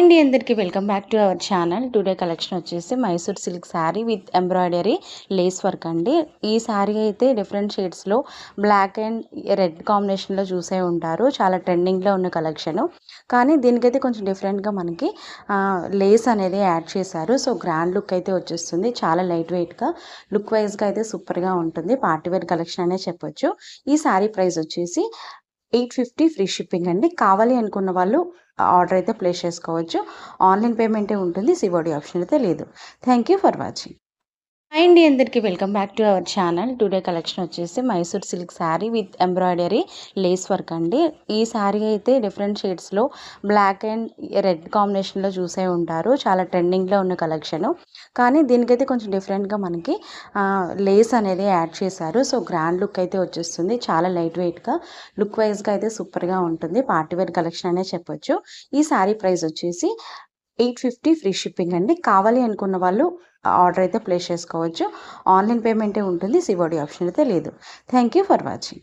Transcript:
అండి అందరికీ welcome back to our channel. Today collection వచ్చేసి Mysore silk sari with embroidery lace work అండి. ఈ శారీ అయితే డిఫరెంట్ షేడ్స్లో బ్లాక్ అండ్ రెడ్ కాంబినేషన్లో చూసే ఉంటారు. చాలా ట్రెండింగ్లో ఉన్న కలెక్షను. కానీ దీనికైతే కొంచెం డిఫరెంట్గా మనకి లేస్ అనేది యాడ్ చేశారు. సో గ్రాండ్ లుక్ అయితే వచ్చేస్తుంది. చాలా లైట్ వెయిట్గా లుక్ వైజ్గా అయితే సూపర్గా ఉంటుంది. పార్టీవేర్ కలెక్షన్ అనే చెప్పొచ్చు. ఈ శారీ ప్రైస్ వచ్చేసి 850 ఫ్రీ షిప్పింగ్ అండి. కావాలి అనుకున్న వాళ్ళు ఆర్డర్ అయితే ప్లేస్ చేసుకోవచ్చు. ఆన్లైన్ పేమెంటే ఉంటుంది. సిఓడి ఆప్షన్ అయితే లేదు. Thank you for watching. అండి అందరికీ welcome back to our channel. Today collection వచ్చేసి Mysore silk sari with embroidery lace work అండి. ఈ శారీ అయితే డిఫరెంట్ షేడ్స్లో బ్లాక్ అండ్ రెడ్ కాంబినేషన్లో చూసే ఉంటారు. చాలా ట్రెండింగ్లో ఉన్న కలెక్షను. కానీ దీనికైతే కొంచెం డిఫరెంట్గా మనకి లేస్ అనేది యాడ్ చేశారు. సో గ్రాండ్ లుక్ అయితే వచ్చేస్తుంది. చాలా లైట్ వెయిట్గా లుక్ వైజ్గా అయితే సూపర్గా ఉంటుంది. పార్టీవేర్ కలెక్షన్ అనే చెప్పొచ్చు. ఈ శారీ ప్రైస్ వచ్చేసి 850 ఫ్రీ షిప్పింగ్ అండి. కావాలి అనుకున్న వాళ్ళు ఆర్డర్ అయితే ప్లేస్ చేసుకోవచ్చు. ఆన్లైన్ పేమెంటే ఉంటుంది. సిఓడి ఆప్షన్ అయితే లేదు. Thank you for watching.